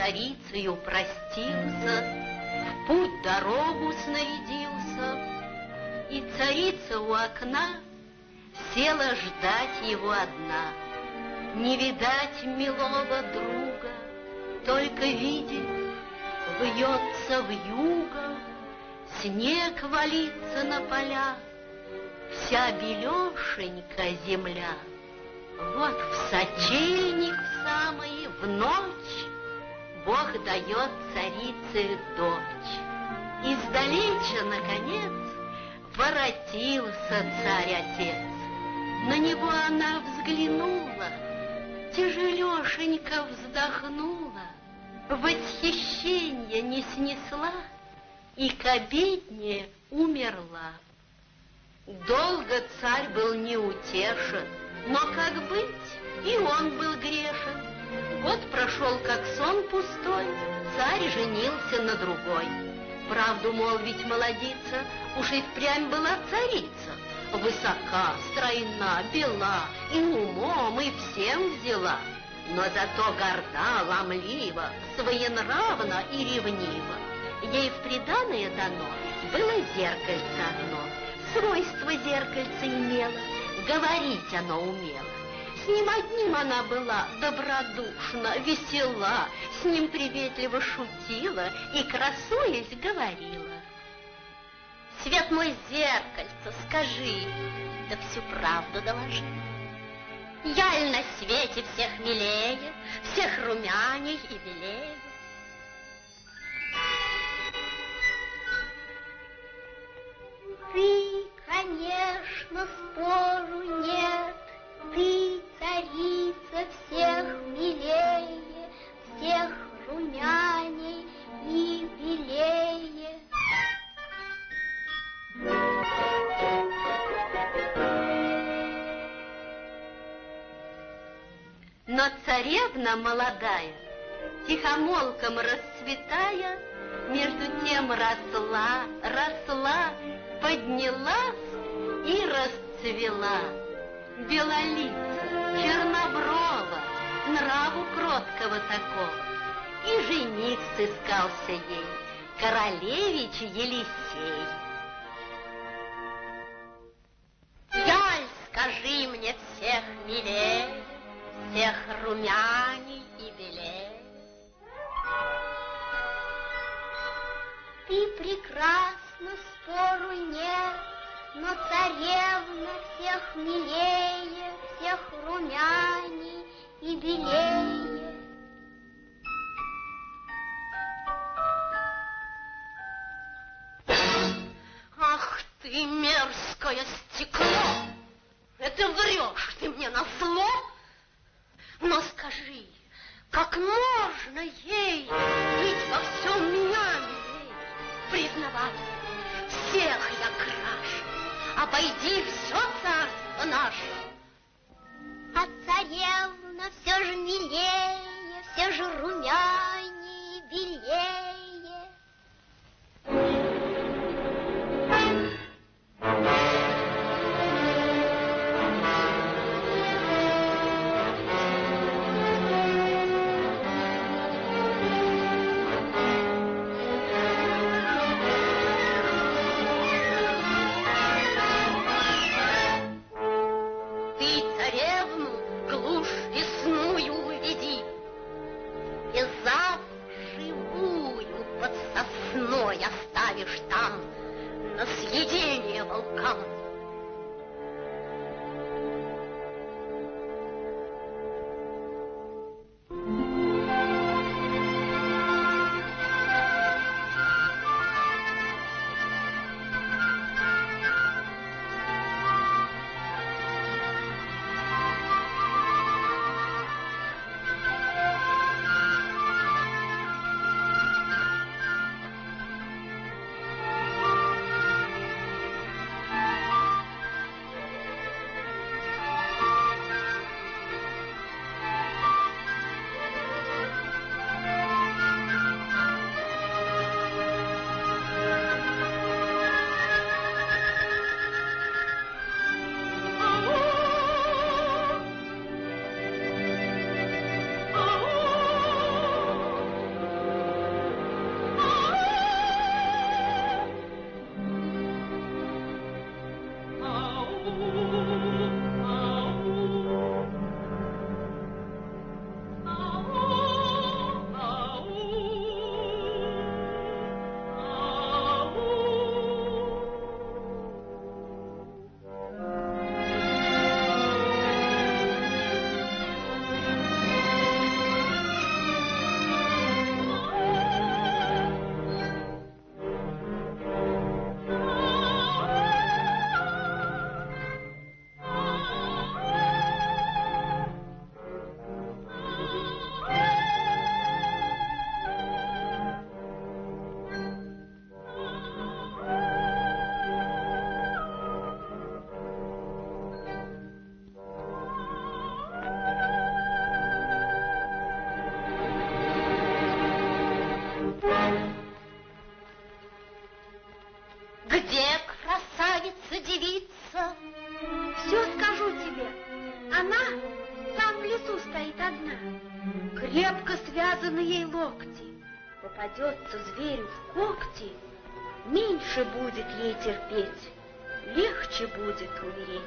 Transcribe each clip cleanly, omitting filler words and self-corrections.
царицею простился, в путь дорогу снарядился, и царица у окна села ждать его одна. Не видать милого друга, только видит, вьется вьюга, снег валится на поля, вся белешенька земля. Вот в сочельник самый, в ночь, Бог дает царице дочь. Издалеча, наконец, воротился царь-отец. На него она взглянула, тяжелешенько вздохнула, восхищенье не снесла и к обедне умерла. Долго царь был неутешен, но как быть, и он был грешен. Год прошел, как сон пустой, царь женился на другой. Правду молвить молодица, уж и впрямь была царица. Высока, стройна, бела, и умом, и всем взяла. Но зато горда, ломлива, своенравна и ревнива. Ей в приданое дано было зеркальце одно. Свойство зеркальца имело, говорить оно умело. С ним одним она была добродушна, весела, с ним приветливо шутила и, красуясь, говорила. Свет мой, зеркальце, скажи, да всю правду доложи. Я ль на свете всех милее, всех румяней и белее? Ты, конечно, спору нет, ты царица всех милее, всех румяней и белее. Но царевна молодая, тихомолком расцветая, между тем росла, росла, поднялась и расцвела. Белолица, черноброва, нраву кроткого такого. И жених сыскался ей, королевич Елисей. Яль, скажи мне всех милее, всех румяней и белее. Ты прекрасна, спору нет, но царевна всех милее, всех румяней и белее. Ах ты, мерзкое стекло! Это врешь ты мне назло? Но скажи, как можно ей быть во всем меня милей? Признавай, всех я краше, обойди все царство наше. А царевна все же милее, все же румяней и белее. крепко связаны ей локти. Попадется зверю в когти, меньше будет ей терпеть, легче будет умереть.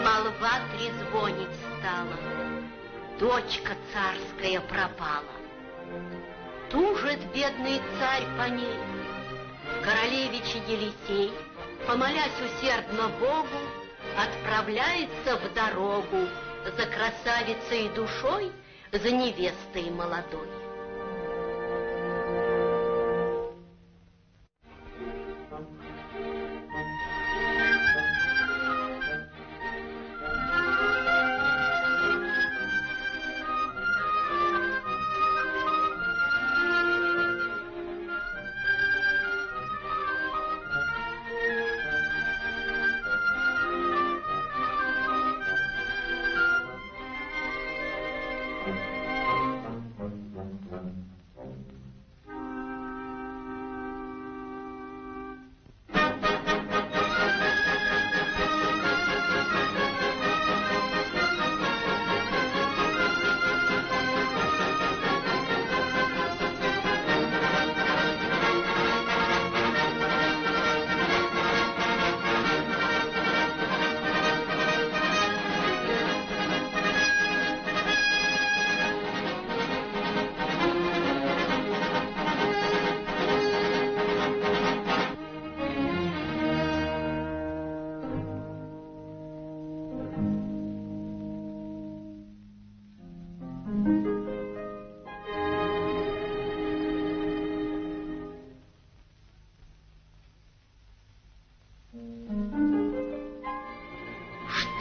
Молва трезвонить стала, дочка царская пропала. Тужит бедный царь по ней. Королевич Елисей, помолясь усердно Богу, отправляется в дорогу за красавицей душой, за невестой молодой.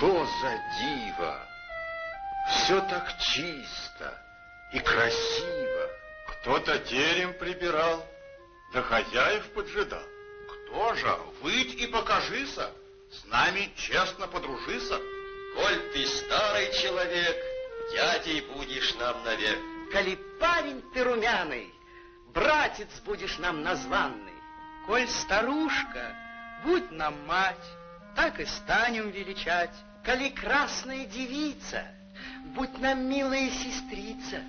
Что за диво! Все так чисто и красиво. Кто-то терем прибирал, да хозяев поджидал. Кто же? Выйдь и покажися, с нами честно подружися. Коль ты старый человек, дядей будешь нам навек. Коли парень ты румяный, братец будешь нам названный. Коль старушка, будь нам мать, так и станем величать. Коли красная девица, будь нам милая сестрица.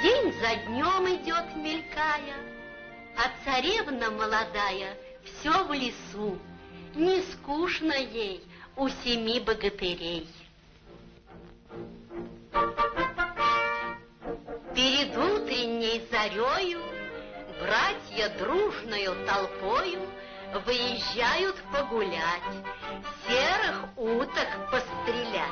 День за днем идет, мелькая, а царевна молодая все в лесу. Не скучно ей у 7 богатырей. Перед утренней зарею братья дружною толпою выезжают погулять, серых уток пострелять.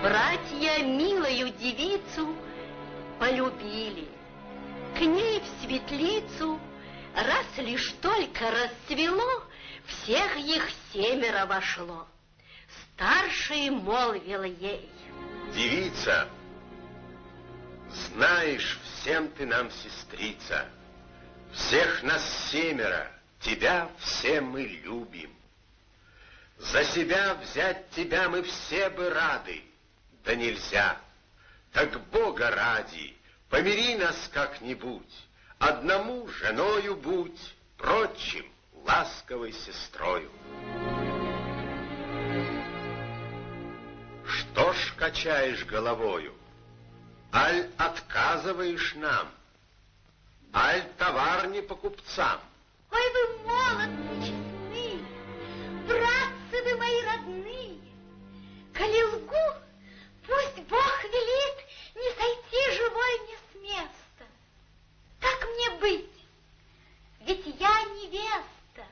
Братья милою девицу полюбили, к ней в светлицу, раз лишь только расцвело, всех их 7 вошло. Старший молвил ей: девица, знаешь, всем ты нам сестрица, всех нас 7, тебя все мы любим. За себя взять тебя мы все бы рады, да нельзя. Так Бога ради, помири нас как-нибудь, одному женою будь, прочим ласковой сестрою. Что ж качаешь головою? Аль отказываешь нам? Аль товар не по купцам? Ой, вы молодцы, честны, братцы вы мои родные. Коли лгу, пусть Бог велит не сойти живой мне с места. Как мне быть? Ведь я невеста.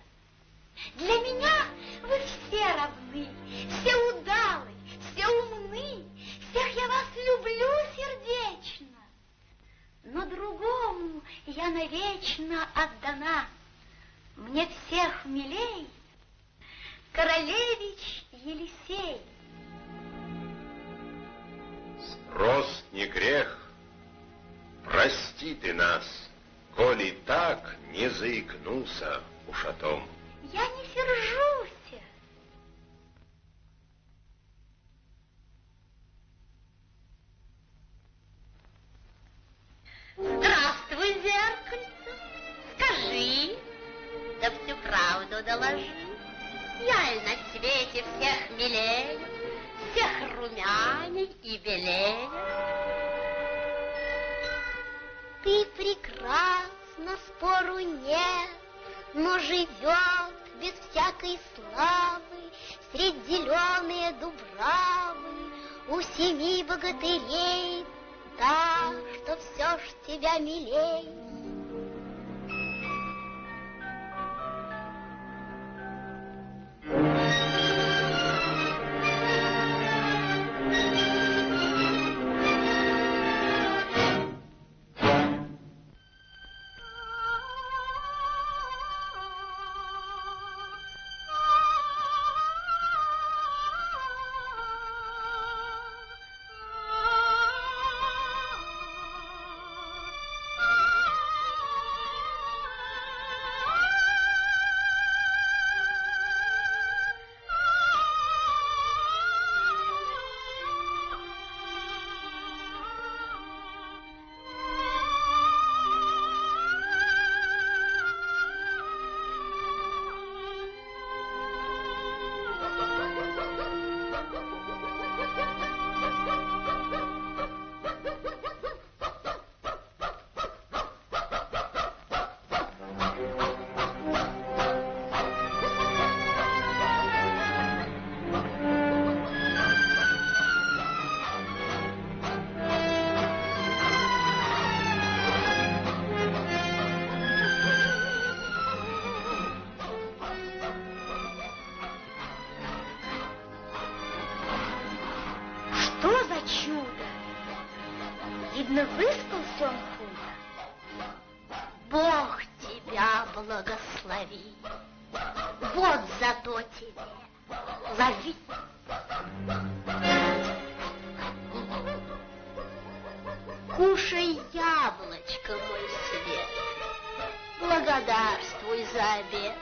Для меня вы все равны, все удалы, все умны, всех я вас люблю сердечно. Но другому я навечно отдана. Мне всех милей королевич Елисей. Спрос не грех, прости ты нас, коли так не заикнулся уж о том. Я не сержусь. Здравствуй, зеркальце, скажи, да всю правду доложи. Я ли на свете всех милее, всех румяней и белее? Ты прекрасна, спору нет, но живет без всякой славы средь зеленые дубравы, у 7 богатырей та, что все ж тебя милей. Что за чудо? Видно, выспался он худо. Бог тебя благослови. Вот зато тебе. Лови. Кушай яблочко, мой свет. Благодарствуй за обед.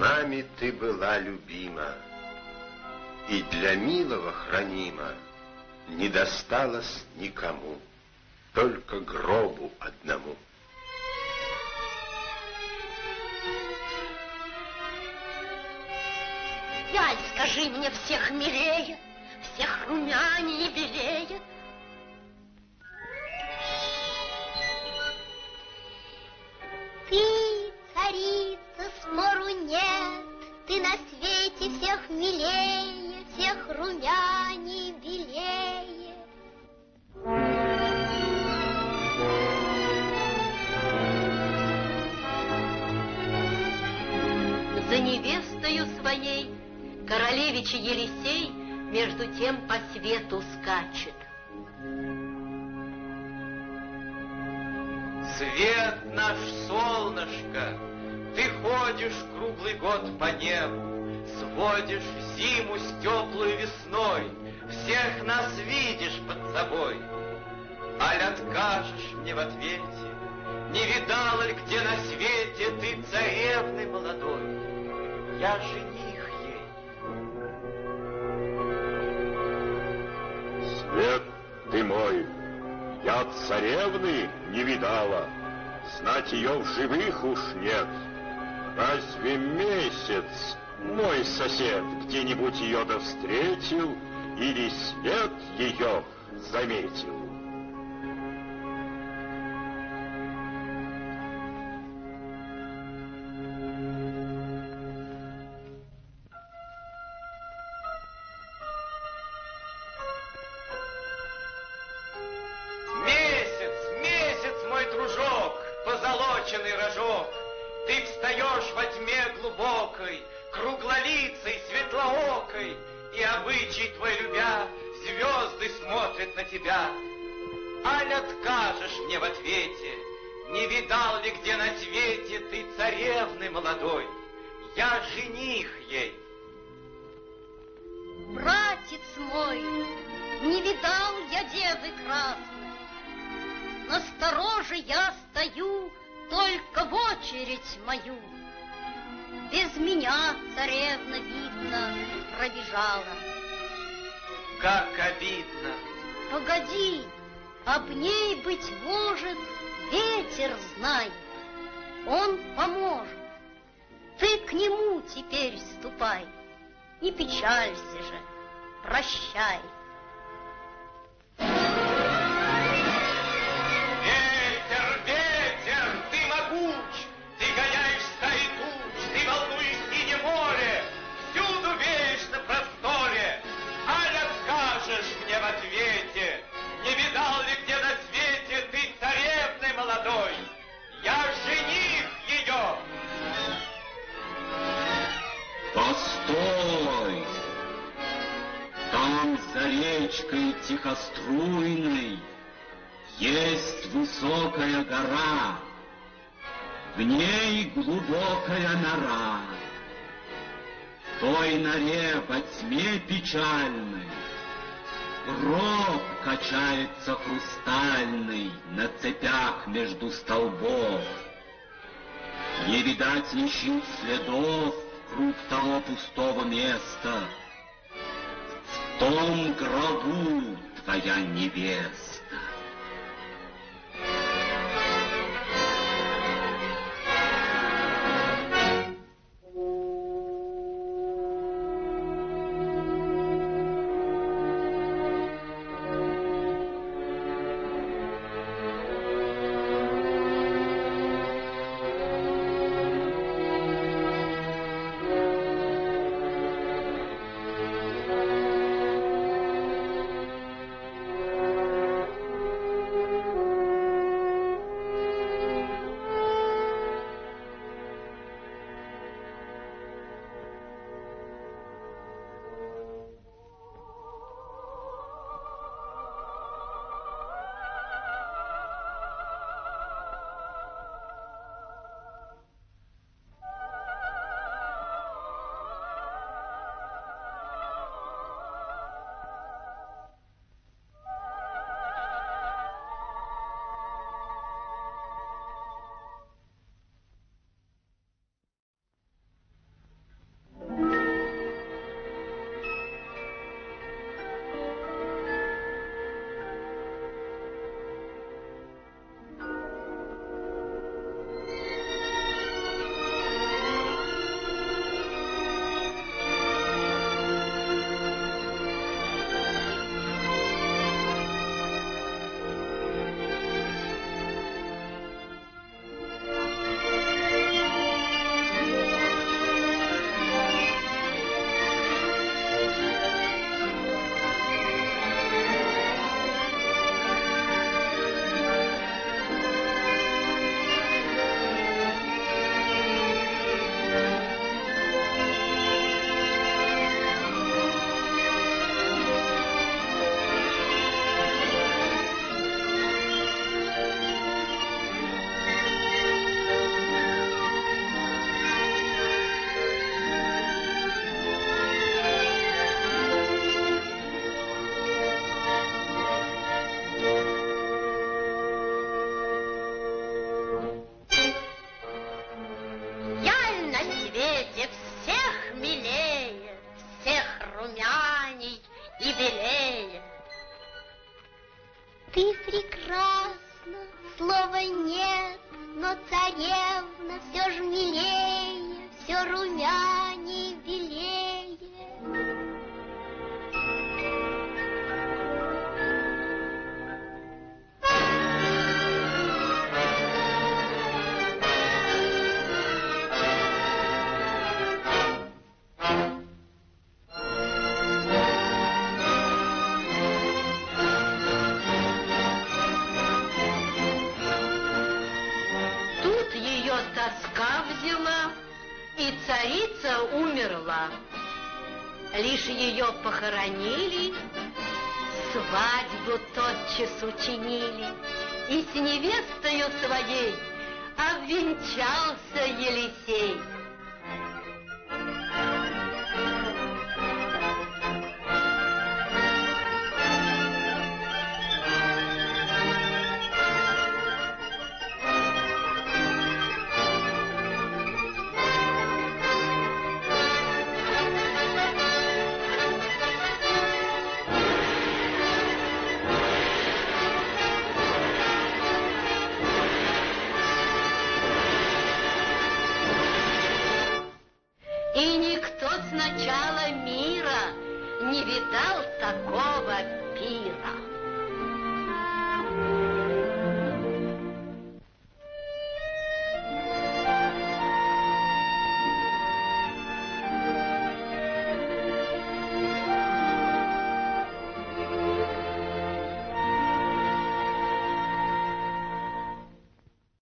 Нами ты была любима, и для милого хранима не досталось никому, только гробу одному. опять скажи мне всех милее, всех румянее и белее. Ты, царица, спору нет, ты на свете всех милее, всех румянее и белее. За невестою своей королевич Елисей между тем по свету скачет. Свет наш, солнышко, ты ходишь круглый год по небу, сводишь зиму с теплой весной, всех нас видишь под собой. Аль откажешь мне в ответе, не видала ли где на свете ты царевны молодой? Я жених ей. Свет ты мой, я царевны не видала, знать ее в живых уж нет. Разве месяц мой сосед где-нибудь ее да встретил или след ее заметил? Позолоченный рожок, ты встаешь во тьме глубокой, круглолицей, светлоокой, и обычай твой любя, звезды смотрят на тебя. Аль откажешь мне в ответе, не видал ли где на свете ты царевны молодой? Я жених ей. Братец мой, не видал я девы красной, настороже я стою только в очередь мою. Без меня царевна, видно, пробежала. Как обидно. Погоди, об ней, быть может, ветер знает, он поможет. Ты к нему теперь ступай, не печалься же, прощай. Не видал ли где на свете ты царевны молодой? Я жених ее. Постой! Там за речкой тихоструйной есть высокая гора, в ней глубокая нора. В той норе во тьме печальной гроб качается хрустальный на цепях между столбов. Не видать ничьих следов круг того пустого места. В том гробу твоя невеста. юбилея. Ты прекрасна, слова нет, но царевна все ж милее, все румяней белее. Тоска взяла, и царица умерла. Лишь ее похоронили, свадьбу тотчас учинили, и с невестою своей обвенчался Елисей. И никто с начала мира не видал такого пира.